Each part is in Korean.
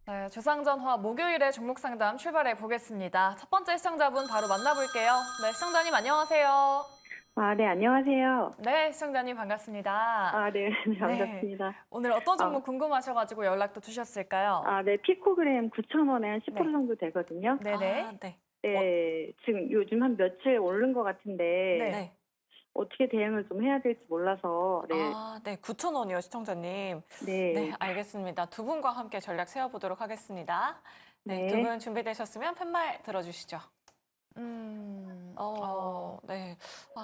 네, 주상전화 목요일에 종목 상담 출발해 보겠습니다. 첫 번째 시청자분 바로 만나볼게요. 네, 시청자님 안녕하세요. 네, 안녕하세요. 네, 시청자님 반갑습니다. 네, 반갑습니다. 오늘 어떤 종목 궁금하셔가지고 연락도 주셨을까요? 네, 피코그램 9,000원에 한 10% 네. 정도 되거든요. 네네. 네. 네, 지금 요즘 한 며칠 오른 것 같은데 네. 어떻게 대응을 좀 해야 될지 몰라서 네. 9,000원이요, 시청자님. 네, 알겠습니다. 두 분과 함께 전략 세워보도록 하겠습니다. 네, 네. 두 분 준비되셨으면 팻말 들어주시죠. 네.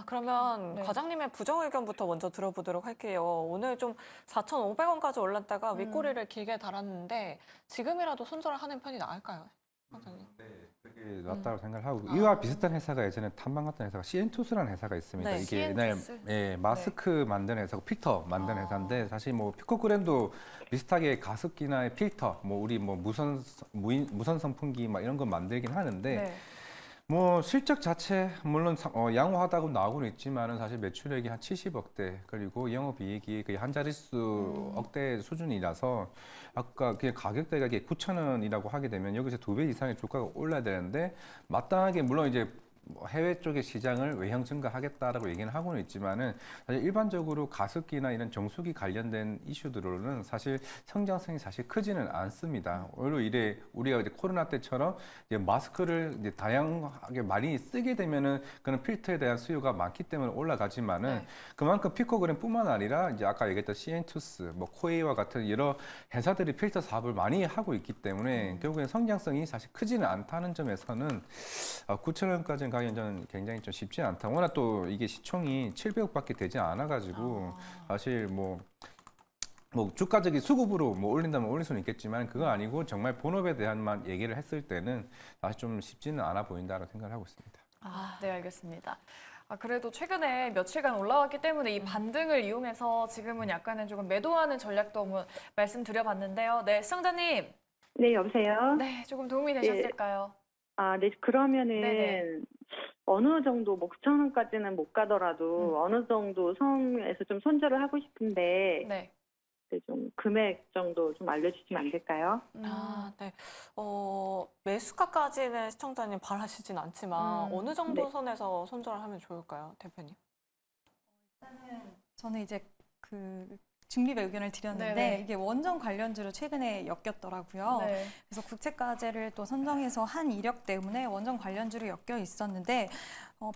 그러면 네. 과장님의 부정 의견부터 먼저 들어보도록 할게요. 오늘 좀 4,500원까지 올랐다가 윗꼬리를 길게 달았는데 지금이라도 손절을 하는 편이 나을까요, 과장님? 네, 그게 낫다고 생각을 하고 이와 비슷한 회사가 예전에 탐방 같은 회사가 CN투스라는 회사가 있습니다. 네, 이게 옛날 CN투스? 마스크 만드는 회사고 필터 만드는 회사인데 사실 뭐 피코그램도 비슷하게 가습기나 필터, 우리 무선 선풍기 막 이런 거 만들긴 하는데 네. 뭐 실적 자체 물론 양호하다고 나오고는 있지만은 사실 매출액이 한 70억대 그리고 영업이익이 거의 한 자릿수 억대 수준이라서 아까 그 가격대가 이게 9,000원이라고 하게 되면 여기서 2배 이상의 주가가 올라야 되는데 마땅하게 물론 이제 해외 쪽의 시장을 외형 증가하겠다라고 얘기는 하고는 있지만은 사실 일반적으로 가습기나 이런 정수기 관련된 이슈들로는 사실 성장성이 사실 크지는 않습니다. 오히려 이래 우리가 이제 코로나 때처럼 이제 마스크를 이제 다양하게 많이 쓰게 되면은 그런 필터에 대한 수요가 많기 때문에 올라가지만은 그만큼 피코그램뿐만 아니라 이제 아까 얘기했던 CN투스, 코에이와 같은 여러 회사들이 필터 사업을 많이 하고 있기 때문에 결국엔 성장성이 사실 크지는 않다는 점에서는 9,000원까지는 가기는 저는 굉장히 좀 쉽지 않다. 워낙 또 이게 시총이 700억밖에 되지 않아가지고 사실 뭐 주가적인 수급으로 올린다면 올릴 수는 있겠지만 그거 아니고 정말 본업에 대한만 얘기를 했을 때는 사실 좀 쉽지는 않아 보인다고 생각을 하고 있습니다. 네, 알겠습니다. 그래도 최근에 며칠간 올라왔기 때문에 이 반등을 이용해서 지금은 약간은 조금 매도하는 전략도 한번 말씀드려봤는데요. 네, 시청자님. 네, 여보세요? 네, 조금 도움이 되셨을까요? 네, 그러면은 네네. 어느 정도 9,000원까지는 못 가더라도 어느 정도 선에서 좀 손절을 하고 싶은데 네. 좀 금액 정도 좀 알려주시면 안 될까요? 네. 매수가까지는 시청자님 바라시진 않지만 어느 정도 네. 선에서 손절을 하면 좋을까요, 대표님? 저는 이제 그 중립의 의견을 드렸는데 네네. 이게 원전 관련주로 최근에 엮였더라고요. 네. 그래서 국채가제를 또 선정해서 한 이력 때문에 원전 관련주로 엮여 있었는데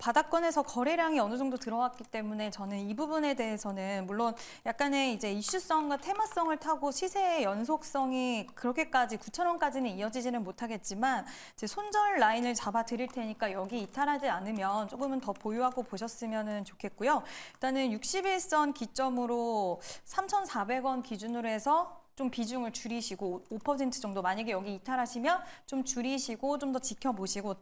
바닥권에서 거래량이 어느 정도 들어왔기 때문에 저는 이 부분에 대해서는 물론 약간의 이제 이슈성과 테마성을 타고 시세의 연속성이 그렇게까지 9,000원까지는 이어지지는 못하겠지만 이제 손절 라인을 잡아 드릴 테니까 여기 이탈하지 않으면 조금은 더 보유하고 보셨으면 좋겠고요. 일단은 61선 기점으로 3,400원 기준으로 해서 좀 비중을 줄이시고 5% 정도 만약에 여기 이탈하시면 좀 줄이시고 좀 더 지켜보시고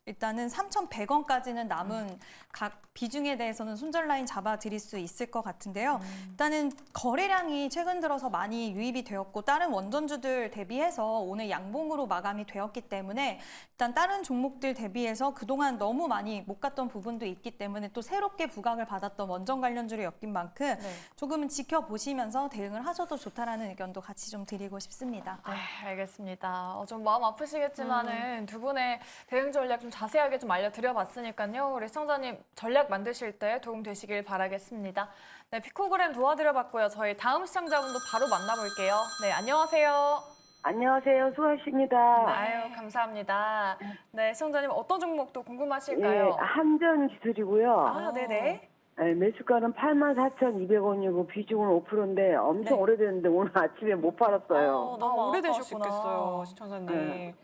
일단은 3,100원까지는 남은 각 비중에 대해서는 손절 라인 잡아 드릴 수 있을 것 같은데요. 일단은 거래량이 최근 들어서 많이 유입이 되었고 다른 원전주들 대비해서 오늘 양봉으로 마감이 되었기 때문에 일단 다른 종목들 대비해서 그동안 너무 많이 못 갔던 부분도 있기 때문에 또 새롭게 부각을 받았던 원전 관련주로 엮인 만큼 조금은 지켜보시면서 대응을 하셔도 좋다라는 의견도 같이 좀 드리고 싶습니다. 네, 알겠습니다. 좀 마음 아프시겠지만은 두 분의 대응 전략 좀 자세하게 좀 알려드려봤으니까요. 우리 시청자님 전략 만드실 때 도움 되시길 바라겠습니다. 네, 피코그램 도와드려봤고요. 저희 다음 시청자분도 바로 만나볼게요. 네, 안녕하세요. 안녕하세요. 수고하십니다. 아유, 감사합니다. 네, 시청자님 어떤 종목도 궁금하실까요? 한전기술이고요. 네네. 네, 매수가는 84,200원이고 비중은 5%인데 엄청 오래됐는데 오늘 아침에 못 팔았어요. 너무 오래되셨구나. 아까우시겠어요, 시청자님.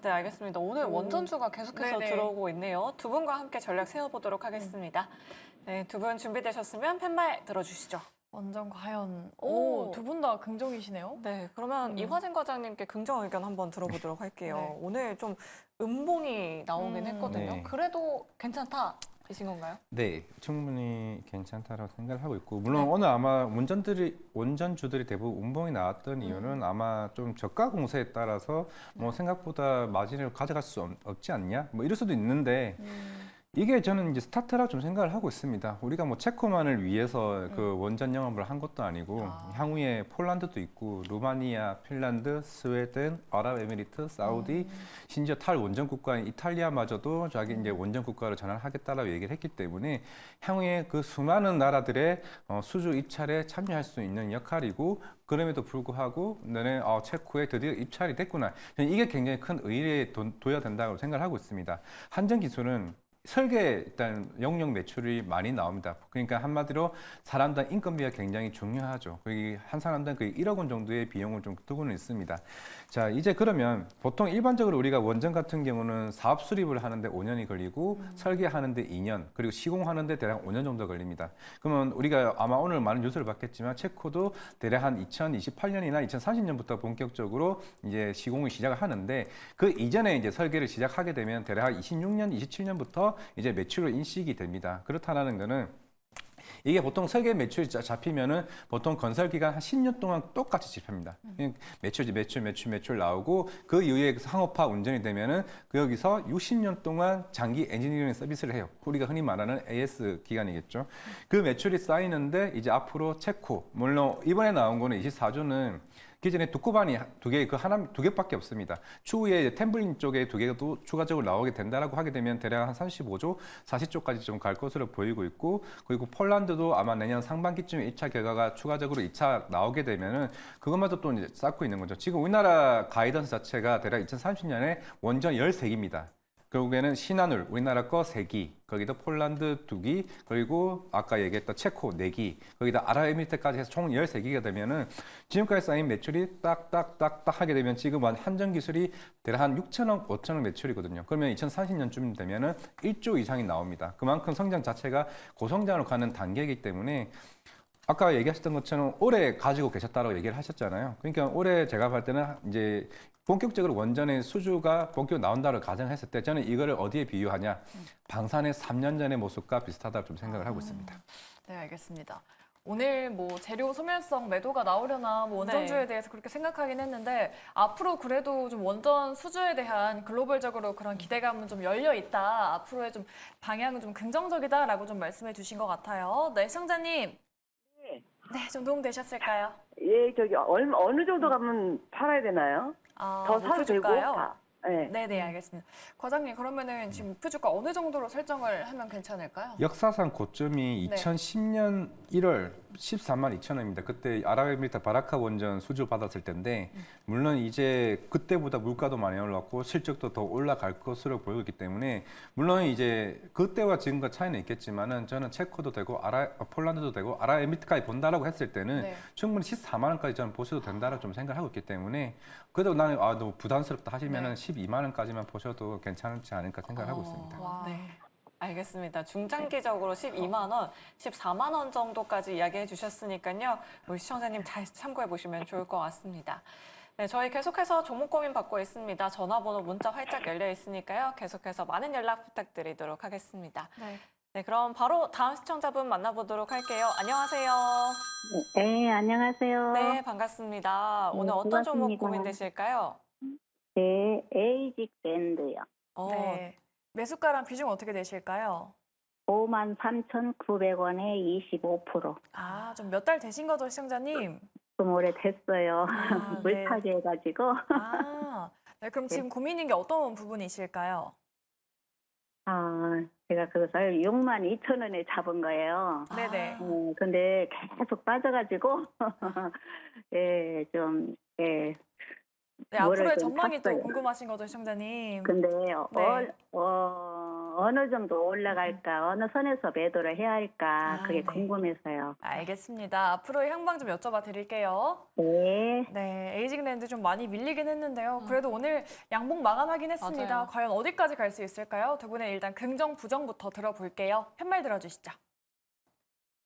네, 알겠습니다. 오늘 원전주가 계속해서 네네. 들어오고 있네요. 두 분과 함께 전략 세워보도록 하겠습니다. 네, 두 분 준비되셨으면 팻말 들어주시죠. 완전 과연. 오. 두 분 다 긍정이시네요. 네, 그러면 이화진 과장님께 긍정 의견 한번 들어보도록 할게요. 네. 오늘 좀 음봉이 나오긴 했거든요. 네. 그래도 괜찮다이신 건가요? 네, 충분히 괜찮다라고 생각을 하고 있고 물론 오늘 아마 원전주들이 대부분 운봉이 나왔던 이유는 아마 좀 저가 공세에 따라서 생각보다 마진을 가져갈 수 없지 않냐 이럴 수도 있는데 이게 저는 이제 스타트라 좀 생각을 하고 있습니다. 우리가 뭐 체코만을 위해서 그 원전 영업을 한 것도 아니고 향후에 폴란드도 있고 루마니아, 핀란드, 스웨덴, 아랍에미리트, 사우디, 심지어 탈원전 국가인 이탈리아마저도 자기 이제 원전 국가로 전환하겠다라고 얘기를 했기 때문에 향후에 그 수많은 나라들의 수주 입찰에 참여할 수 있는 역할이고 그럼에도 불구하고 너네 체코에 드디어 입찰이 됐구나. 저는 이게 굉장히 큰 의의에 둬야 된다고 생각을 하고 있습니다. 한전 기술은 설계 일단 영역 매출이 많이 나옵니다. 그러니까 한마디로 사람당 인건비가 굉장히 중요하죠. 거기 한 사람당 거의 1억 원 정도의 비용을 좀 두고는 있습니다. 자, 이제 그러면 보통 일반적으로 우리가 원전 같은 경우는 사업 수립을 하는데 5년이 걸리고 설계하는데 2년, 그리고 시공하는데 대략 5년 정도 걸립니다. 그러면 우리가 아마 오늘 많은 뉴스를 봤겠지만 체코도 대략 한 2028년이나 2030년부터 본격적으로 이제 시공을 시작을 하는데 그 이전에 이제 설계를 시작하게 되면 대략 26년, 27년부터 이제 매출로 인식이 됩니다. 그렇다는 거는 이게 보통 설계 매출이 잡히면은 보통 건설 기간 한 10년 동안 똑같이 집합니다. 매출 나오고 그 이후에 상업화 운전이 되면은 그 여기서 60년 동안 장기 엔지니어링 서비스를 해요. 우리가 흔히 말하는 AS 기간이겠죠. 그 매출이 쌓이는데 이제 앞으로 체코, 물론 이번에 나온 거는 24조는 기존에 두꺼반이 두 개밖에 없습니다. 추후에 템블린 쪽에 두 개가 또 추가적으로 나오게 된다라고 하게 되면 대략 한 35조, 40조까지 좀 갈 것으로 보이고 있고, 그리고 폴란드도 아마 내년 상반기쯤에 1차 결과가 추가적으로 2차 나오게 되면은 그것마저 또 이제 쌓고 있는 거죠. 지금 우리나라 가이던스 자체가 대략 2030년에 원전 13기입니다. 결국에는 신한울, 우리나라 거 3기, 거기다 폴란드 2기, 그리고 아까 얘기했던 체코 4기, 거기다 아랍에미리트까지 해서 총 13기가 되면은 지금까지 쌓인 매출이 딱딱딱딱 하게 되면 지금 한전 기술이 대략 한 6천억, 5천억 매출이거든요. 그러면 2030년쯤 되면은 1조 이상이 나옵니다. 그만큼 성장 자체가 고성장으로 가는 단계이기 때문에 아까 얘기하셨던 것처럼 올해 가지고 계셨다고 얘기를 하셨잖아요. 그러니까 올해 제가 볼 때는 이제 본격적으로 원전의 수주가 본격 나온다를 가정했을 때 저는 이거를 어디에 비유하냐? 방산의 3년 전의 모습과 비슷하다고 좀 생각을 하고 있습니다. 네, 알겠습니다. 오늘 뭐 재료 소멸성 매도가 나오려나 뭐 원전주에 네. 대해서 그렇게 생각하긴 했는데 앞으로 그래도 좀 원전 수주에 대한 글로벌적으로 그런 기대감은 좀 열려 있다. 앞으로의 좀 방향은 좀 긍정적이다라고 좀 말씀해 주신 것 같아요. 네, 시청자님. 네, 좀 도움 되셨을까요? 예, 저기 어느 정도 가면 팔아야 되나요? 더 사도 되고 목표주가요? 다. 네. 네, 알겠습니다. 과장님, 그러면은 지금 목표주가 어느 정도로 설정을 하면 괜찮을까요? 역사상 고점이 네. 2010년 1월 14만 2천 원입니다. 그때 아랍에미리트 바라카 원전 수주 받았을 때인데 물론 이제 그때보다 물가도 많이 올랐고 실적도 더 올라갈 것으로 보이고 있기 때문에 물론 이제 그때와 지금과 차이는 있겠지만은 저는 체코도 되고 폴란드도 되고 아랍에미리트까지 본다라고 했을 때는 네. 충분히 14만 원까지 저는 보셔도 된다라고 좀 생각을 하고 있기 때문에 그래도 나는 너무 부담스럽다 하시면은 12만 원까지만 보셔도 괜찮지 않을까 생각을 하고 있습니다. 와. 네. 알겠습니다. 중장기적으로 12만 원, 14만 원 정도까지 이야기해 주셨으니까요. 우리 시청자님 잘 참고해 보시면 좋을 것 같습니다. 네, 저희 계속해서 종목 고민 받고 있습니다. 전화번호 문자 활짝 열려 있으니까요. 계속해서 많은 연락 부탁드리도록 하겠습니다. 네. 네, 그럼 바로 다음 시청자분 만나보도록 할게요. 안녕하세요. 네, 안녕하세요. 네, 반갑습니다. 오늘 어떤 종목 반갑습니다. 고민되실까요? 네, 에이직 밴드요. 네. 매수가랑 비중 어떻게 되실까요? 53,900원에 25%. 아, 좀 몇 달 되신 거죠, 시청자님? 좀 오래됐어요. 아, 네. 물타기 해가지고. 아, 네, 그럼 지금 고민인 게 어떤 부분이실까요? 제가 그것을 62,000원에 잡은 거예요. 네네. 근데 계속 빠져가지고, 예, 좀, 예. 네, 뭐를 앞으로의 좀 전망이 또 샀어요. 궁금하신 거죠, 시청자님? 근데, 네. 어느 정도 올라갈까, 어느 선에서 매도를 해야 할까, 그게 네. 궁금해서요. 알겠습니다. 앞으로의 향방 좀 여쭤봐 드릴게요. 네. 네, 에이징랜드 좀 많이 밀리긴 했는데요. 그래도 오늘 양봉 마감하긴 했습니다. 맞아요. 과연 어디까지 갈 수 있을까요? 두 분의 일단 긍정, 부정부터 들어볼게요. 편말 들어주시죠.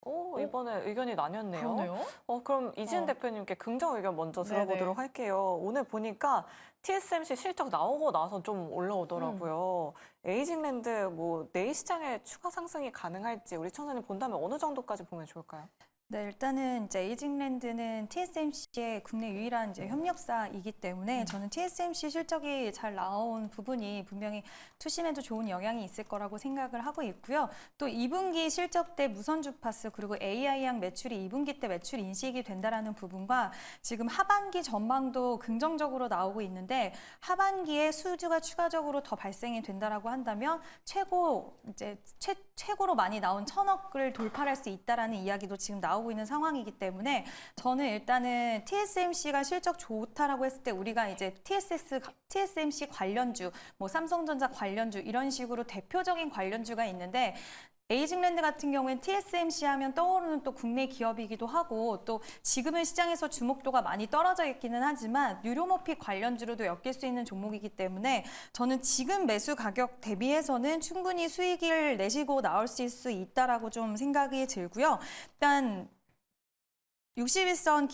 오, 이번에 의견이 나뉘었네요. 그러네요. 그럼 이지은 대표님께 긍정 의견 먼저 들어보도록 할게요. 오늘 보니까 TSMC 실적 나오고 나서 좀 올라오더라고요. 에이징랜드 뭐 내일 시장에 추가 상승이 가능할지 우리 청자님 본다면 어느 정도까지 보면 좋을까요? 네, 일단은 이제 에이징랜드는 TSMC의 국내 유일한 이제 협력사이기 때문에 저는 TSMC 실적이 잘 나온 부분이 분명히 투심에도 좋은 영향이 있을 거라고 생각을 하고 있고요. 또 2분기 실적 때 무선 주파수 그리고 AI향 매출이 2분기 때 매출 인식이 된다라는 부분과 지금 하반기 전망도 긍정적으로 나오고 있는데 하반기에 수주가 추가적으로 더 발생이 된다라고 한다면 최고로 많이 나온 1,000억을 돌파할 수 있다라는 이야기도 지금 나오고 있는 상황이기 때문에 저는 일단은 TSMC가 실적 좋다라고 했을 때 우리가 이제 TSMC 관련주, 뭐 삼성전자 관련주 이런 식으로 대표적인 관련주가 있는데 에이징랜드 같은 경우엔 TSMC 하면 떠오르는 또 국내 기업이기도 하고 또 지금은 시장에서 주목도가 많이 떨어져 있기는 하지만 유료모피 관련주로도 엮일 수 있는 종목이기 때문에 저는 지금 매수 가격 대비해서는 충분히 수익을 내시고 나올 수 있다라고 좀 생각이 들고요. 일단 121선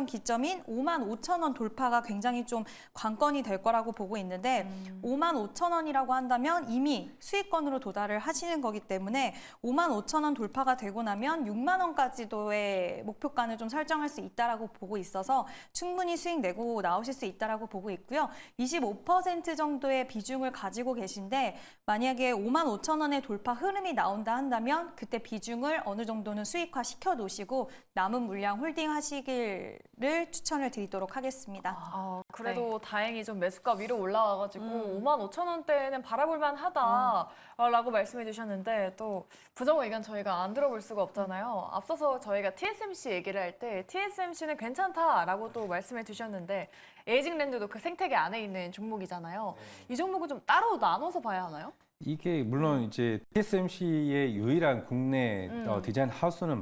기점인 55,000원 돌파가 굉장히 좀 관건이 될 거라고 보고 있는데 55,000원이라고 한다면 이미 수익권으로 도달을 하시는 거기 때문에 55,000원 돌파가 되고 나면 6만 원까지도의 목표가를 좀 설정할 수 있다라고 보고 있어서 충분히 수익 내고 나오실 수 있다라고 보고 있고요. 25% 정도의 비중을 가지고 계신데 만약에 55,000원의 돌파 흐름이 나온다 한다면 그때 비중을 어느 정도는 수익화 시켜 놓으시고 남은 물량 홀딩 하시기를 추천을 드리도록 하겠습니다. 그래도 다행히 좀 매수가 위로 올라와가지고 55,000원대는 바라볼만 하다라고 말씀해 주셨는데 또 부정 의견 저희가 안 들어볼 수가 없잖아요. 앞서서 저희가 TSMC 얘기를 할 때 TSMC는 괜찮다라고 또 말씀해 주셨는데 에이징랜드도 그 생태계 안에 있는 종목이잖아요. 이 종목은 좀 따로 나눠서 봐야 하나요? 이게 물론 이제 TSMC의 유일한 국내 디자인 하우스는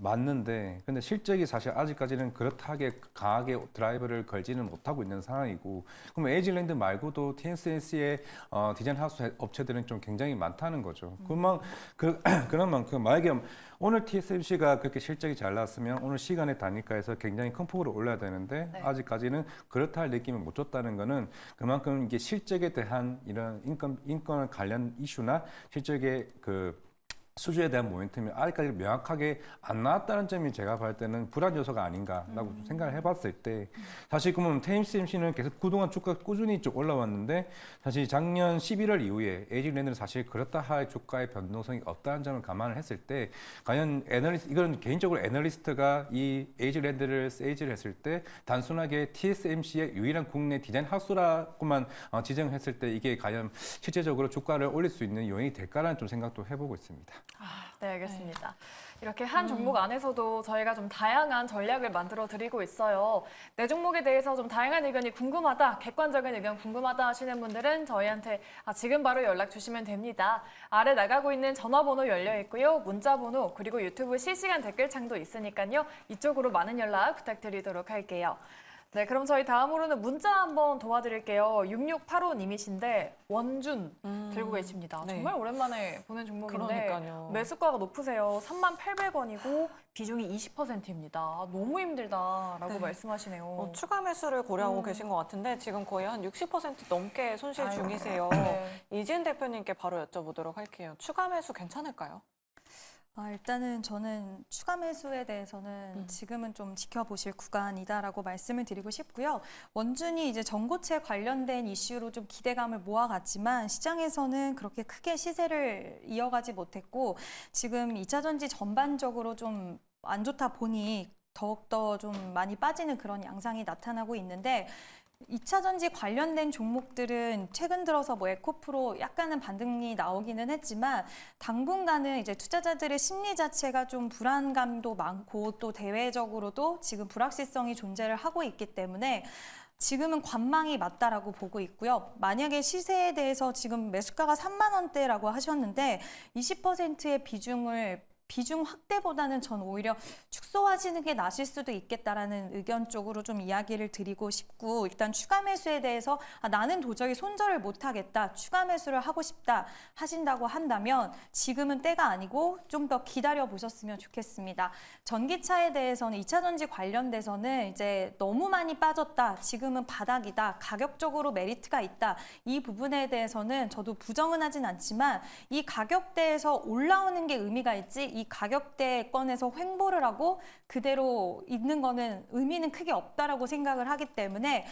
맞는데 근데 실적이 사실 아직까지는 그렇다게 강하게 드라이브를 걸지는 못하고 있는 상황이고 그럼 에이징랜드 말고도 TSMC의 디자인 하우스 업체들은 좀 굉장히 많다는 거죠. 그런 만큼 만약에 오늘 TSMC가 그렇게 실적이 잘 나왔으면 오늘 시간의 단위가에서 굉장히 큰 폭으로 올라야 되는데 아직까지는 그렇다 할 느낌을 못 줬다는 거는 그만큼 이게 실적에 대한 이런 인권 관련 이슈나 실적의 그 수주에 대한 모멘텀이 아직까지 명확하게 안 나왔다는 점이 제가 볼 때는 불안 요소가 아닌가라고 좀 생각을 해봤을 때 사실 그러면 TSMC는 계속 그동안 주가 꾸준히 쭉 올라왔는데 사실 작년 11월 이후에 에이징랜드는 사실 그렇다 할 주가의 변동성이 없다는 점을 감안을 했을 때 과연 이건 개인적으로 애널리스트가 이 에이징랜드를 세이지를 했을 때 단순하게 TSMC의 유일한 국내 디자인 하우스라고만 지정했을 때 이게 과연 실제적으로 주가를 올릴 수 있는 요인이 될까라는 좀 생각도 해보고 있습니다. 네, 알겠습니다. 이렇게 한 종목 안에서도 저희가 좀 다양한 전략을 만들어 드리고 있어요. 내 종목에 대해서 좀 다양한 의견이 궁금하다, 객관적인 의견 궁금하다 하시는 분들은 저희한테 지금 바로 연락 주시면 됩니다. 아래 나가고 있는 전화번호 열려 있고요. 문자번호 그리고 유튜브 실시간 댓글창도 있으니까요. 이쪽으로 많은 연락 부탁드리도록 할게요. 네, 그럼 저희 다음으로는 문자 한번 도와드릴게요. 6685님이신데 원준 들고 계십니다. 네. 정말 오랜만에 보는 종목인데 그러니까요. 매수가가 높으세요. 38,000원이고 비중이 20%입니다. 너무 힘들다라고 말씀하시네요. 추가 매수를 고려하고 계신 것 같은데 지금 거의 한 60% 넘게 손실 아이고. 중이세요. 네. 이지은 대표님께 바로 여쭤보도록 할게요. 추가 매수 괜찮을까요? 일단은 저는 추가 매수에 대해서는 지금은 좀 지켜보실 구간이다라고 말씀을 드리고 싶고요. 원준이 이제 전고체 관련된 이슈로 좀 기대감을 모아갔지만 시장에서는 그렇게 크게 시세를 이어가지 못했고 지금 2차 전지 전반적으로 좀 안 좋다 보니 더욱더 좀 많이 빠지는 그런 양상이 나타나고 있는데 2차 전지 관련된 종목들은 최근 들어서 뭐 에코프로 약간은 반등이 나오기는 했지만 당분간은 이제 투자자들의 심리 자체가 좀 불안감도 많고 또 대외적으로도 지금 불확실성이 존재를 하고 있기 때문에 지금은 관망이 맞다라고 보고 있고요. 만약에 시세에 대해서 지금 매수가가 3만 원대라고 하셨는데 20%의 비중 확대보다는 전 오히려 축소하시는 게 나실 수도 있겠다라는 의견 쪽으로 좀 이야기를 드리고 싶고 일단 추가 매수에 대해서 나는 도저히 손절을 못하겠다, 추가 매수를 하고 싶다 하신다고 한다면 지금은 때가 아니고 좀 더 기다려 보셨으면 좋겠습니다. 전기차에 대해서는 2차 전지 관련돼서는 이제 너무 많이 빠졌다, 지금은 바닥이다, 가격적으로 메리트가 있다, 이 부분에 대해서는 저도 부정은 하진 않지만 이 가격대에서 올라오는 게 의미가 있지 이 가격대권에서 횡보를 하고 그대로 있는 거는 의미는 크게 없다라고 생각을 하기 때문에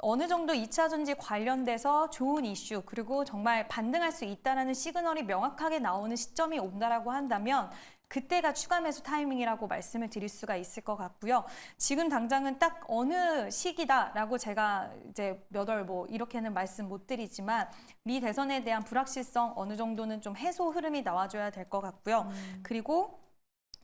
어느 정도 2차 전지 관련돼서 좋은 이슈 그리고 정말 반등할 수 있다는 시그널이 명확하게 나오는 시점이 온다라고 한다면 그때가 추가 매수 타이밍이라고 말씀을 드릴 수가 있을 것 같고요. 지금 당장은 딱 어느 시기다라고 제가 이제 몇 월 뭐 이렇게는 말씀 못 드리지만 미 대선에 대한 불확실성 어느 정도는 좀 해소 흐름이 나와줘야 될 것 같고요. 그리고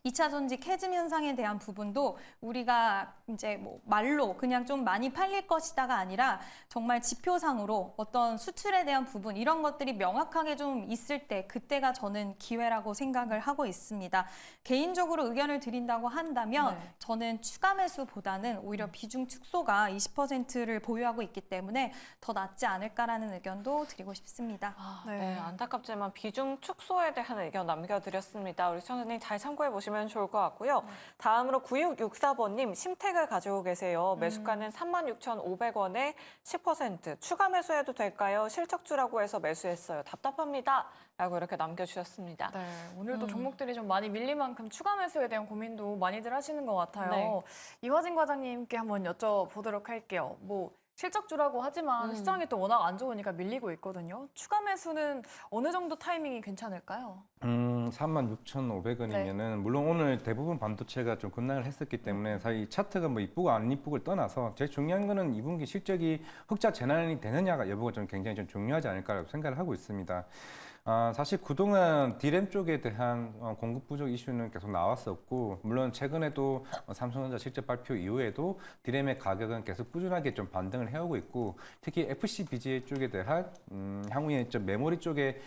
2차 전지 캐즘 현상에 대한 부분도 우리가 이제 뭐 말로 그냥 좀 많이 팔릴 것이다가 아니라 정말 지표상으로 어떤 수출에 대한 부분 이런 것들이 명확하게 좀 있을 때 그때가 저는 기회라고 생각을 하고 있습니다. 개인적으로 의견을 드린다고 한다면 네. 저는 추가 매수보다는 오히려 비중 축소가 20%를 보유하고 있기 때문에 더 낫지 않을까라는 의견도 드리고 싶습니다. 네, 안타깝지만 비중 축소에 대한 의견 남겨드렸습니다. 우리 시청자님 잘 참고해 보시면 좋을 것 같고요. 다음으로 9664번님 심택을 가지고 계세요. 매수가는 36,500원에 10% 추가 매수해도 될까요? 실적주라고 해서 매수했어요. 답답합니다. 라고 이렇게 남겨주셨습니다. 네, 오늘도 종목들이 좀 많이 밀린 만큼 추가 매수에 대한 고민도 많이들 하시는 것 같아요. 네. 이화진 과장님께 한번 여쭤보도록 할게요. 뭐 실적주라고 하지만 시장이 또 워낙 안 좋으니까 밀리고 있거든요. 추가 매수는 어느 정도 타이밍이 괜찮을까요? 36,500원이면은 물론 오늘 대부분 반도체가 좀 급락을 했었기 때문에 사실 차트가 뭐 이쁘고 안 이쁘고를 떠나서 제일 중요한 거는 2분기 실적이 흑자 전환이 되느냐가 여부가 좀 굉장히 좀 중요하지 않을까라고 생각을 하고 있습니다. 사실 그동안 디램 쪽에 대한 공급 부족 이슈는 계속 나왔었고 물론 최근에도 삼성전자 실적 발표 이후에도 디램의 가격은 계속 꾸준하게 좀 반등을 해오고 있고 특히 FC BGA 쪽에 대한 향후에 좀 메모리 쪽에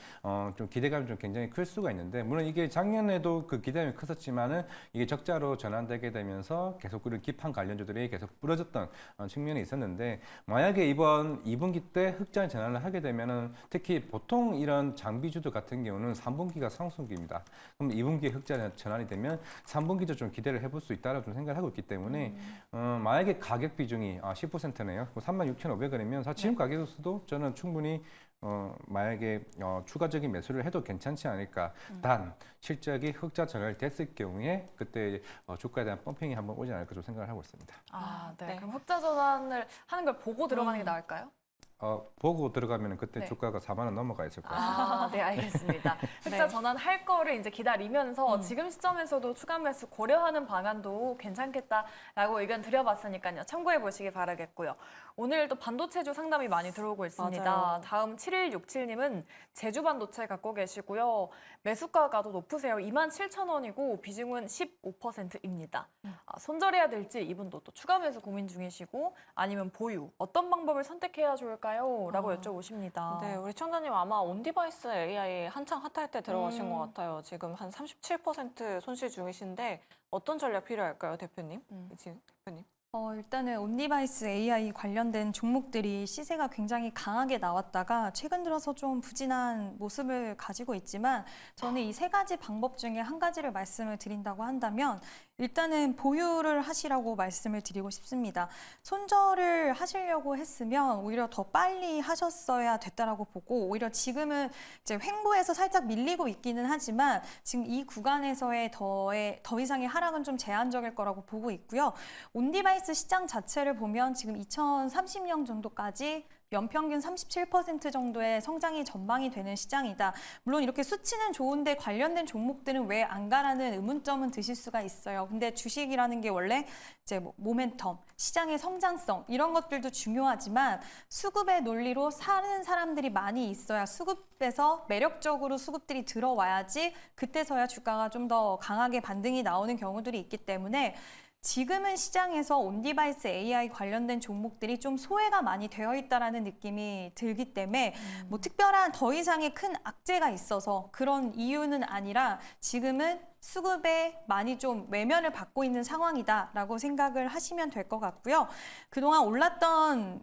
좀 기대감이 좀 굉장히 클 수가 있는데 물론 이게 작년에도 그 기대감이 컸었지만은 이게 적자로 전환되게 되면서 계속 그런 기판 관련주들이 계속 부러졌던 측면이 있었는데 만약에 이번 2분기 때 흑자 전환을 하게 되면은 특히 보통 이런 장비주들 같은 경우는 3분기가 상승기입니다. 그럼 2분기에 흑자 전환이 되면 3분기도 좀 기대를 해볼 수 있다라고 좀 생각을 하고 있기 때문에 만약에 가격 비중이 10%네요. 36,500원이면 사실 지금 가격에서도 저는 충분히 만약에 추가적인 매수를 해도 괜찮지 않을까. 단 실적이 흑자 전환이 됐을 경우에 그때 주가에 대한 펌핑이 한번 오지 않을까 좀 생각을 하고 있습니다. 네. 네. 그럼 흑자 전환을 하는 걸 보고 들어가는 게 나을까요? 보고 들어가면 그때 네. 주가가 4만 원 넘어가 있을 거예요. 네, 알겠습니다. 흑자 전환할 거를 이제 기다리면서 지금 시점에서도 추가 매수 고려하는 방안도 괜찮겠다라고 의견 드려봤으니까요. 참고해 보시기 바라겠고요. 오늘 또 반도체주 상담이 많이 들어오고 있습니다. 맞아요. 다음 7167님은 제주 반도체 갖고 계시고요. 매수가가 더 높으세요. 27,000원이고 비중은 15%입니다. 손절해야 될지 이분도 또 추가 매수 고민 중이시고 아니면 보유 어떤 방법을 선택해야 좋을까요? 라고 여쭤보십니다. 네, 우리 청자님 아마 온디바이스 AI 한창 핫할 때 들어가신 것 같아요. 지금 한 37% 손실 중이신데 어떤 전략 필요할까요, 대표님? 지금 대표님. 일단은 온디바이스 AI 관련된 종목들이 시세가 굉장히 강하게 나왔다가 최근 들어서 좀 부진한 모습을 가지고 있지만 저는 이 세 가지 방법 중에 한 가지를 말씀을 드린다고 한다면 일단은 보유를 하시라고 말씀을 드리고 싶습니다. 손절을 하시려고 했으면 오히려 더 빨리 하셨어야 됐다라고 보고 오히려 지금은 이제 횡보해서 살짝 밀리고 있기는 하지만 지금 이 구간에서의 더 이상의 하락은 좀 제한적일 거라고 보고 있고요. 온디바이스 시장 자체를 보면 지금 2030년 정도까지 연평균 37% 정도의 성장이 전망이 되는 시장이다. 물론 이렇게 수치는 좋은데 관련된 종목들은 왜 안 가라는 의문점은 드실 수가 있어요. 근데 주식이라는 게 원래 이제 뭐 모멘텀, 시장의 성장성 이런 것들도 중요하지만 수급의 논리로 사는 사람들이 많이 있어야 수급에서 매력적으로 수급들이 들어와야지 그때서야 주가가 좀 더 강하게 반등이 나오는 경우들이 있기 때문에 지금은 시장에서 온디바이스 AI 관련된 종목들이 좀 소외가 많이 되어 있다라는 느낌이 들기 때문에 뭐 특별한 더 이상의 큰 악재가 있어서 그런 이유는 아니라 지금은 수급에 많이 좀 외면을 받고 있는 상황이다라고 생각을 하시면 될 것 같고요. 그동안 올랐던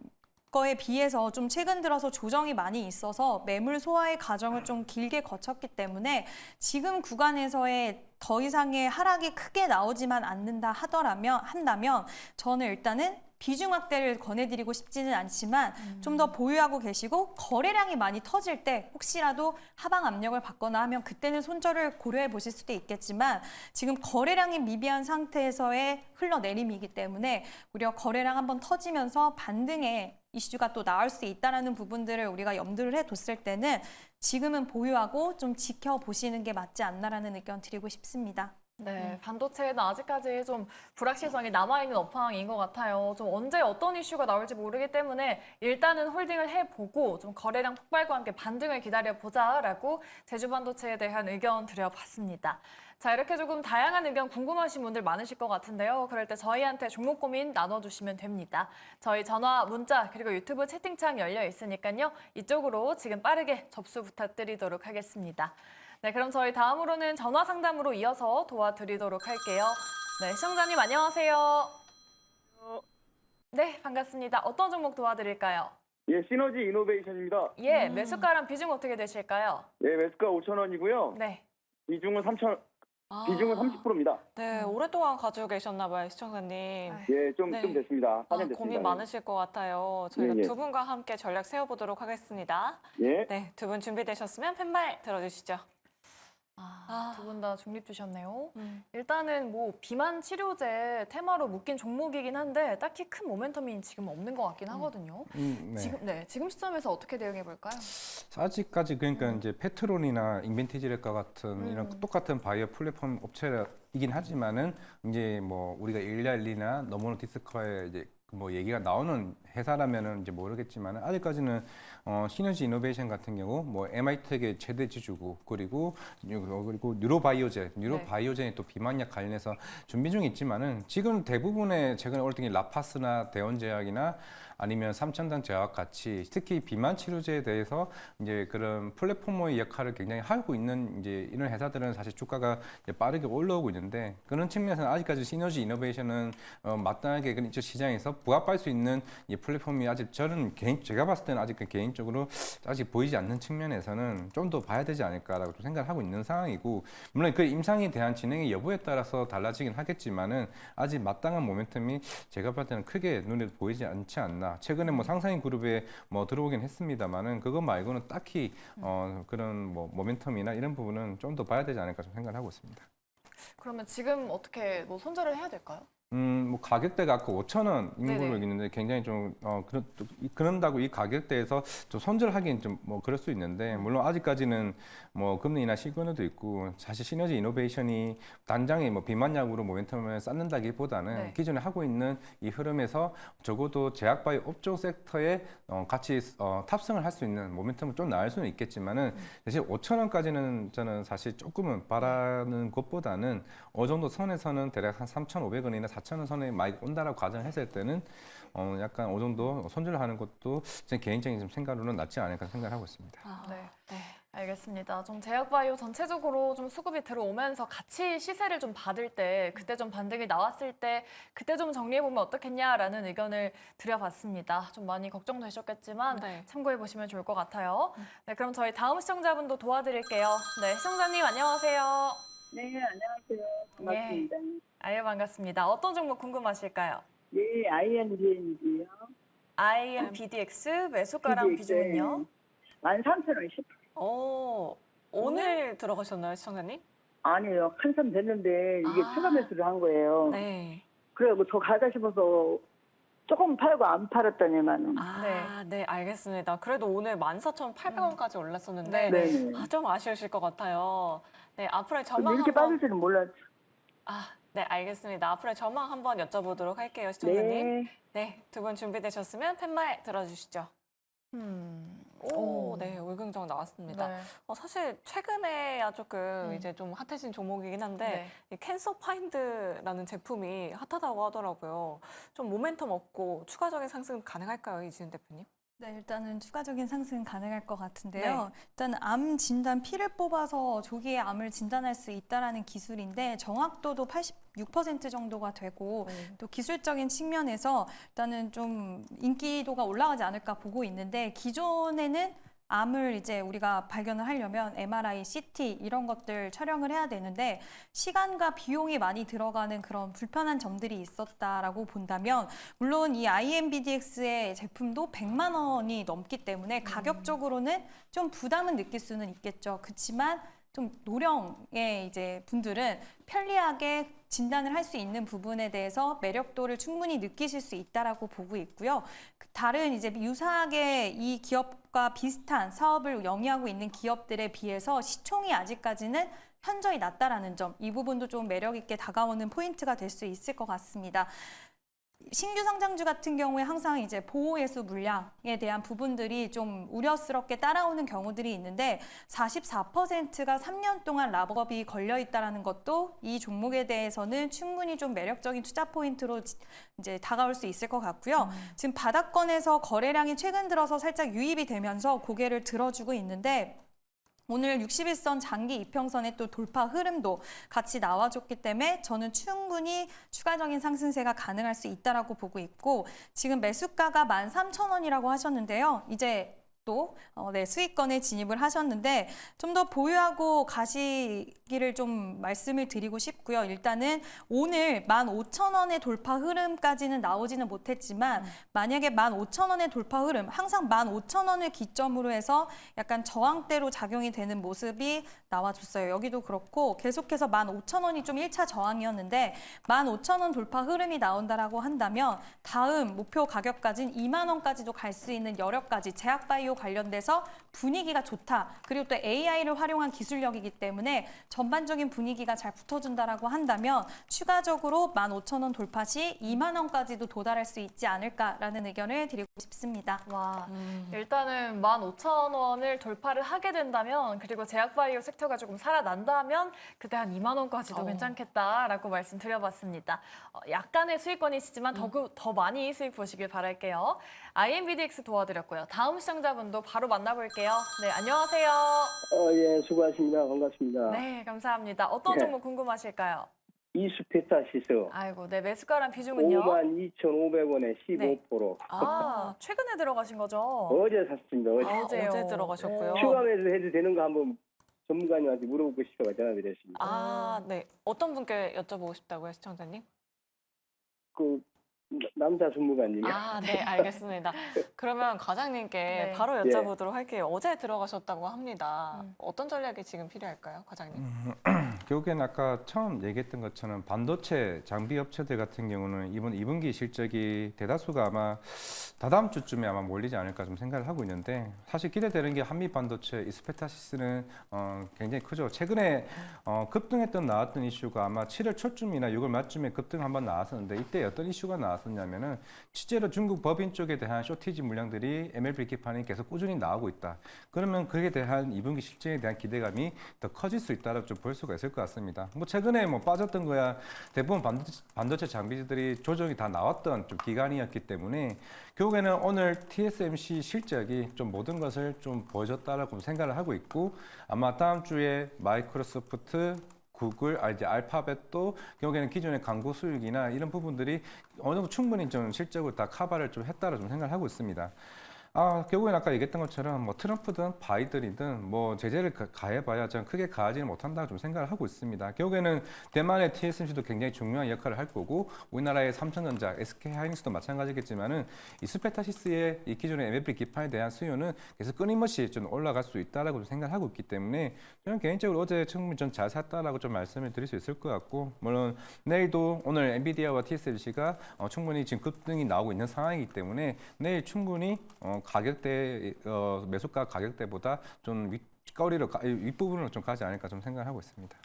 거에 비해서 좀 최근 들어서 조정이 많이 있어서 매물 소화의 과정을 좀 길게 거쳤기 때문에 지금 구간에서의 더 이상의 하락이 크게 나오지만 않는다 한다면 저는 일단은 비중 확대를 권해드리고 싶지는 않지만 좀 더 보유하고 계시고 거래량이 많이 터질 때 혹시라도 하방 압력을 받거나 하면 그때는 손절을 고려해 보실 수도 있겠지만 지금 거래량이 미비한 상태에서의 흘러내림이기 때문에 오히려 거래량 한번 터지면서 반등의 이슈가 또 나올 수 있다는 부분들을 우리가 염두를 해뒀을 때는 지금은 보유하고 좀 지켜보시는 게 맞지 않나라는 의견 드리고 싶습니다. 네, 반도체는 아직까지 좀 불확실성이 남아있는 업황인 것 같아요. 좀 언제 어떤 이슈가 나올지 모르기 때문에 일단은 홀딩을 해보고 좀 거래량 폭발과 함께 반등을 기다려보자라고 제주반도체에 대한 의견 드려봤습니다. 자, 이렇게 조금 다양한 의견 궁금하신 분들 많으실 것 같은데요. 그럴 때 저희한테 종목 고민 나눠주시면 됩니다. 저희 전화, 문자, 그리고 유튜브 채팅창 열려 있으니까요. 이쪽으로 지금 빠르게 접수 부탁드리도록 하겠습니다. 네, 그럼 저희 다음으로는 전화 상담으로 이어서 도와드리도록 할게요. 네, 시청자님 안녕하세요. 네, 반갑습니다. 어떤 종목 도와드릴까요? 예, 시너지 이노베이션입니다. 예, 매수가랑 비중 어떻게 되실까요? 예, 매수가 5,000원이고요. 네. 비중은 3,000, 아, 비중은 30%입니다. 네, 오랫동안 가지고 계셨나 봐요, 시청자님. 예, 좀 네. 됐습니다. 4년 됐습니다. 고민 많으실 것 같아요. 저희가 예, 예. 두 분과 함께 전략 세워보도록 하겠습니다. 예. 네, 두 분 준비되셨으면 팻말 들어주시죠. 두 분 다 중립 주셨네요. 일단은 뭐 비만 치료제 테마로 묶인 종목이긴 한데 딱히 큰 모멘텀이 지금 없는 것 같긴 하거든요. 네. 지금 시점에서 어떻게 대응해 볼까요? 아직까지 그러니까 이제 페트론이나 인벤티지렉과 같은 이런 똑같은 바이오 플랫폼 업체이긴 하지만은 이제 뭐 우리가 일리알리나 너모노 디스커에 이제 뭐 얘기가 나오는 회사라면은 이제 모르겠지만 아직까지는 시너지 이노베이션 같은 경우 뭐 MI텍의 최대 지주고 그리고 뉴로바이오젠이 또 비만약 관련해서 준비 중에 있지만은 지금 대부분의 최근에 올등이 라파스나 대원제약이나 아니면 삼천당 제약 같이 특히 비만 치료제에 대해서 이제 그런 플랫폼의 역할을 굉장히 하고 있는 이제 이런 회사들은 사실 주가가 이제 빠르게 올라오고 있는데 그런 측면에서는 아직까지 시너지 이노베이션은 마땅하게 그런 이쪽 시장에서 부합할 수 있는 이 플랫폼이 아직 제가 봤을 때는 아직 개인적으로 아직 보이지 않는 측면에서는 좀 더 봐야 되지 않을까라고 좀 생각을 하고 있는 상황이고 물론 그 임상에 대한 진행의 여부에 따라서 달라지긴 하겠지만은 아직 마땅한 모멘텀이 제가 봤을 때는 크게 눈에 보이지 않지 않나. 최근에 뭐 상사인 그룹에 뭐 들어오긴 했습니다만은 그거 말고는 딱히 그런 뭐 모멘텀이나 이런 부분은 좀 더 봐야 되지 않을까 좀 생각을 하고 있습니다. 그러면 지금 어떻게 뭐 손절을 해야 될까요? 뭐 가격대가 아까 5,000원인 걸로 네네. 있는데 굉장히 좀 그런다고 이 가격대에서 좀 손절하기는 좀 뭐 그럴 수 있는데 물론 아직까지는 뭐 금리나 시그널도 있고 사실 시너지 이노베이션이 단장에 뭐 비만약으로 모멘텀을 쌓는다기보다는 네. 기존에 하고 있는 이 흐름에서 적어도 제약바이오 업종 섹터에 같이 탑승을 할 수 있는 모멘텀을 좀 나을 수는 있겠지만은 사실 5,000원까지는 저는 사실 조금은 바라는 것보다는 어느 정도 선에서는 대략 한 3,500원이나 4,000원 선에 많이 온다라고 가정을 했을 때는 약간 어느 정도 손절하는 것도 제 개인적인 좀 생각으로는 낫지 않을까 생각을 하고 있습니다. 네. 알겠습니다. 좀 제약바이오 전체적으로 좀 수급이 들어오면서 같이 시세를 좀 받을 때 그때 좀 반등이 나왔을 때 그때 좀 정리해보면 어떻겠냐라는 의견을 드려봤습니다. 좀 많이 걱정되셨겠지만 네. 참고해보시면 좋을 것 같아요. 네, 그럼 저희 다음 시청자분도 도와드릴게요. 네, 시청자님 안녕하세요. 네, 안녕하세요. 반갑습니다. 아유, 반갑습니다. 어떤 종목 궁금하실까요? 네, INGNG요. IMBDX 매수가랑 비중은요? 13,000원. 오늘 들어가셨나요, 시청자님? 아니요, 한참 됐는데 이게 추가 매수를 한 거예요. 네. 그래고 더 가자 싶어서 조금 팔고 안 팔았더니만. 네, 알겠습니다. 그래도 오늘 14,800원까지 올랐었는데 네. 좀 아쉬우실 것 같아요. 네, 앞으로의 전망 이렇게 한번 빠질 줄은 몰랐죠. 네, 알겠습니다. 앞으로의 전망 한번 여쭤보도록 할게요, 시청자님. 네. 네, 두 분 준비되셨으면 팻말 들어주시죠. 네, 월경정 나왔습니다. 네. 사실 최근에야 조금 이제 좀 핫해진 종목이긴 한데 이 캔서 파인드라는 제품이 핫하다고 하더라고요. 좀 모멘텀 없고 추가적인 상승 가능할까요, 이지은 대표님? 네, 일단은 추가적인 상승 가능할 것 같은데요. 일단 암 진단 피를 뽑아서 조기에 암을 진단할 수 있다라는 기술인데 정확도도 86% 정도가 되고 또 기술적인 측면에서 일단은 좀 인기도가 올라가지 않을까 보고 있는데 기존에는 암을 이제 우리가 발견을 하려면 MRI, CT 이런 것들 촬영을 해야 되는데 시간과 비용이 많이 들어가는 그런 불편한 점들이 있었다라고 본다면 물론 이 IMBDX의 제품도 100만 원이 넘기 때문에 가격적으로는 좀 부담은 느낄 수는 있겠죠. 그렇지만 좀 노령의 이제 분들은 편리하게 진단을 할 수 있는 부분에 대해서 매력도를 충분히 느끼실 수 있다라고 보고 있고요. 다른 이제 유사하게 이 기업과 비슷한 사업을 영위하고 있는 기업들에 비해서 시총이 아직까지는 현저히 낮다라는 점, 이 부분도 좀 매력 있게 다가오는 포인트가 될 수 있을 것 같습니다. 신규 상장주 같은 경우에 항상 이제 보호예수 물량에 대한 부분들이 좀 우려스럽게 따라오는 경우들이 있는데 44%가 3년 동안 락업이 걸려 있다는 것도 이 종목에 대해서는 충분히 좀 매력적인 투자 포인트로 이제 다가올 수 있을 것 같고요. 지금 바닥권에서 거래량이 최근 들어서 살짝 유입이 되면서 고개를 들어주고 있는데 오늘 61선 장기 이평선의 또 돌파 흐름도 같이 나와줬기 때문에 저는 충분히 추가적인 상승세가 가능할 수 있다라고 보고 있고 지금 매수가가 13,000원이라고 하셨는데요. 이제 또 수익권에 진입을 하셨는데 좀 더 보유하고 가시기를 좀 말씀을 드리고 싶고요. 일단은 오늘 15,000원의 돌파 흐름까지는 나오지는 못했지만 만약에 15,000원의 돌파 흐름, 항상 15,000원을 기점으로 해서 약간 저항대로 작용이 되는 모습이 나와줬어요. 여기도 그렇고 계속해서 15,000원이 좀 1차 저항이었는데 15,000원 돌파 흐름이 나온다라고 한다면 다음 목표 가격까지는 2만 원까지도 갈 수 있는 여력까지 제약바이오 관련돼서 분위기가 좋다. 그리고 또 AI를 활용한 기술력이기 때문에 전반적인 분위기가 잘 붙어준다라고 한다면 추가적으로 15,000원 돌파 시 2만 원까지도 도달할 수 있지 않을까라는 의견을 드리고 싶습니다. 와, 일단은 15,000원을 돌파를 하게 된다면 그리고 제약바이오 섹터가 조금 살아난다면 그때 한 2만 원까지도 괜찮겠다라고 말씀드려봤습니다. 약간의 수익권이시지만 더 많이 수익 보시길 바랄게요. IMBDX 도와드렸고요. 다음 시청자분도 바로 만나볼게요. 네, 안녕하세요. 예, 수고하십니다. 반갑습니다. 네, 감사합니다. 어떤 네. 종목 궁금하실까요? 이수페타시스 아이고, 네, 매수가랑 비중은요? 52,500원에 15%. 아, 최근에 들어가신 거죠? 어제 샀습니다. 어제. 어제요. 어제 들어가셨고요. 오. 추가매수 해도 되는 거 한번 전문가님한테 물어보고 싶어서 전화드렸습니다. 아, 네. 어떤 분께 여쭤보고 싶다고요, 시청자님? 그 남자 전문가님이. 아, 네, 알겠습니다. 그러면 과장님께 네. 바로 여쭤보도록 할게요. 어제 들어가셨다고 합니다. 어떤 전략이 지금 필요할까요, 과장님? 결국엔 아까 처음 얘기했던 것처럼 반도체 장비 업체들 같은 경우는 이번 2분기 실적이 대다수가 아마 다다음 주쯤에 아마 몰리지 않을까 좀 생각을 하고 있는데 사실 기대되는 게 한미 반도체 이스페타시스는 굉장히 크죠. 최근에 급등했던 나왔던 이슈가 아마 7월 초쯤이나 6월 말쯤에 급등 한번 나왔었는데 이때 어떤 이슈가 나왔었냐면은 실제로 중국 법인 쪽에 대한 쇼티지 물량들이 MLB 기판이 계속 꾸준히 나오고 있다. 그러면 그에 대한 2분기 실적에 대한 기대감이 더 커질 수 있다라고 좀 볼 수가 있을 것 같습니다. 뭐 최근에 뭐 빠졌던 거야 대부분 반도체 장비들이 조정이 다 나왔던 좀 기간이었기 때문에 결국에는 오늘 TSMC 실적이 좀 모든 것을 좀 보여줬다라고 생각을 하고 있고 아마 다음 주에 마이크로소프트 구글, 이제 알파벳도 결국에는 기존의 광고 수익이나 이런 부분들이 어느 정도 충분히 좀 실적으로 다 커버를 좀 했다고 좀 생각을 하고 있습니다. 결국엔 아까 얘기했던 것처럼 뭐 트럼프든 바이든이든 뭐 제재를 가해봐야 전 크게 가하지는 못한다고 좀 생각을 하고 있습니다. 결국에는 대만의 TSMC도 굉장히 중요한 역할을 할 거고 우리나라의 삼성전자, SK하이닉스도 마찬가지겠지만은 이 스페타시스의 이 기존의 MLB 기판에 대한 수요는 계속 끊임없이 좀 올라갈 수 있다라고 좀 생각을 하고 있기 때문에 저는 개인적으로 어제 충분히 좀 잘 샀다라고 좀 말씀을 드릴 수 있을 것 같고 물론 내일도 오늘 엔비디아와 TSMC가 충분히 지금 급등이 나오고 있는 상황이기 때문에 내일 충분히 가격대 매수가 가격대보다 좀 윗부분으로 좀 가지 않을까 좀 생각하고 있습니다.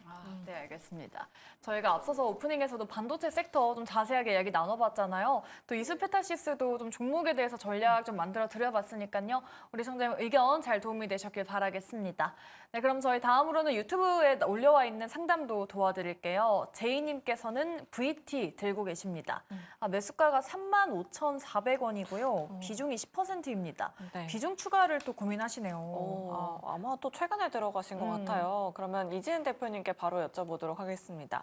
네, 알겠습니다. 저희가 앞서서 오프닝에서도 반도체 섹터 좀 자세하게 이야기 나눠봤잖아요. 또 이수페타시스도 좀 종목에 대해서 전략 좀 만들어 드려봤으니까요. 우리 성장님 의견 잘 도움이 되셨길 바라겠습니다. 네, 그럼 저희 다음으로는 유튜브에 올려와 있는 상담도 도와드릴게요. 제이님께서는 VT 들고 계십니다. 매수가가 35,400원이고요. 비중이 10%입니다. 네. 비중 추가를 또 고민하시네요. 아마 또 최근에 들어가신 것 같아요. 그러면 이지은 대표님께 바로 여쭤보도록 하겠습니다.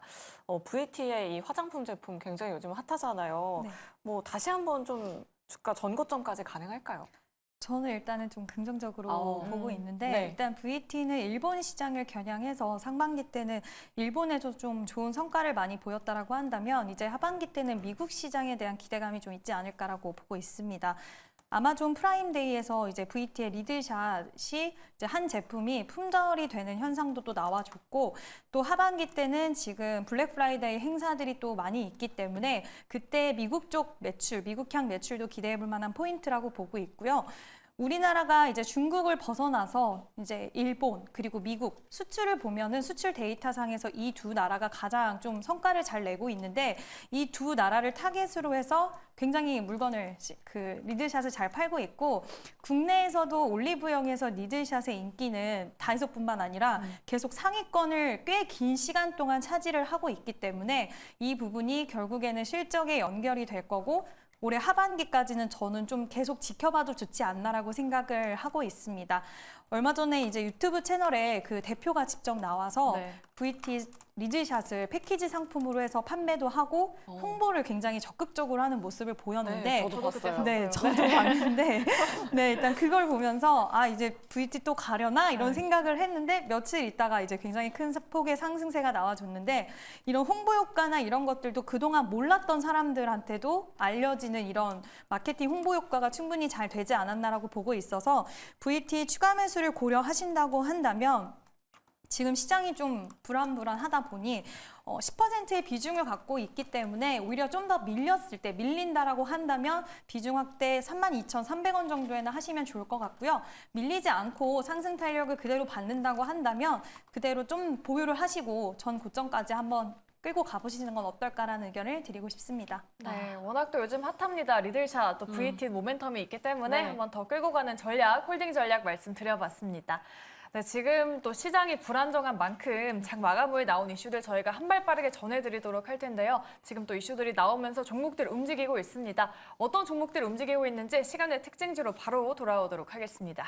VT의 이 화장품 제품 굉장히 요즘 핫하잖아요. 네. 뭐 다시 한번 좀 주가 전고점까지 가능할까요? 저는 일단은 좀 긍정적으로 보고 있는데 네. 일단 VT는 일본 시장을 겨냥해서 상반기 때는 일본에서 좀 좋은 성과를 많이 보였다라고 한다면 이제 하반기 때는 미국 시장에 대한 기대감이 좀 있지 않을까라고 보고 있습니다. 아마존 프라임데이에서 이제 VT의 리드샷이 이제 한 제품이 품절이 되는 현상도 또 나와줬고 또 하반기 때는 지금 블랙 프라이데이 행사들이 또 많이 있기 때문에 그때 미국 쪽 매출, 미국향 매출도 기대해 볼 만한 포인트라고 보고 있고요. 우리나라가 이제 중국을 벗어나서 이제 일본 그리고 미국 수출을 보면은 수출 데이터상에서 이 두 나라가 가장 좀 성과를 잘 내고 있는데 이 두 나라를 타겟으로 해서 굉장히 물건을 그 리드샷을 잘 팔고 있고 국내에서도 올리브영에서 리드샷의 인기는 다이소뿐만 아니라 계속 상위권을 꽤 긴 시간 동안 차지를 하고 있기 때문에 이 부분이 결국에는 실적에 연결이 될 거고 올해 하반기까지는 저는 좀 계속 지켜봐도 좋지 않나라고 생각을 하고 있습니다. 얼마 전에 이제 유튜브 채널에 그 대표가 직접 나와서 네. VT 리드샷을 패키지 상품으로 해서 판매도 하고 홍보를 굉장히 적극적으로 하는 모습을 보였는데 네, 저도 봤어요. 네, 저도 봤는데 네, 일단 그걸 보면서 아 이제 VT 또 가려나 이런 생각을 했는데 며칠 있다가 이제 굉장히 큰 폭의 상승세가 나와줬는데 이런 홍보 효과나 이런 것들도 그동안 몰랐던 사람들한테도 알려지는 이런 마케팅 홍보 효과가 충분히 잘 되지 않았나라고 보고 있어서 VT 추가 매수를 고려하신다고 한다면 지금 시장이 좀 불안불안하다 보니 10%의 비중을 갖고 있기 때문에 오히려 좀 더 밀렸을 때 밀린다라고 한다면 비중 확대 32,300원 정도에는 하시면 좋을 것 같고요. 밀리지 않고 상승 탄력을 그대로 받는다고 한다면 그대로 좀 보유를 하시고 전 고점까지 한번 끌고 가보시는 건 어떨까라는 의견을 드리고 싶습니다. 네, 워낙 또 요즘 핫합니다. 리들샷, 또 VT 모멘텀이 있기 때문에 네. 한번 더 끌고 가는 전략, 홀딩 전략 말씀드려봤습니다. 네, 지금 또 시장이 불안정한 만큼 장 마감 후에 나온 이슈들 저희가 한 발 빠르게 전해드리도록 할 텐데요. 지금 또 이슈들이 나오면서 종목들 움직이고 있습니다. 어떤 종목들이 움직이고 있는지 시간의 특징주로 바로 돌아오도록 하겠습니다.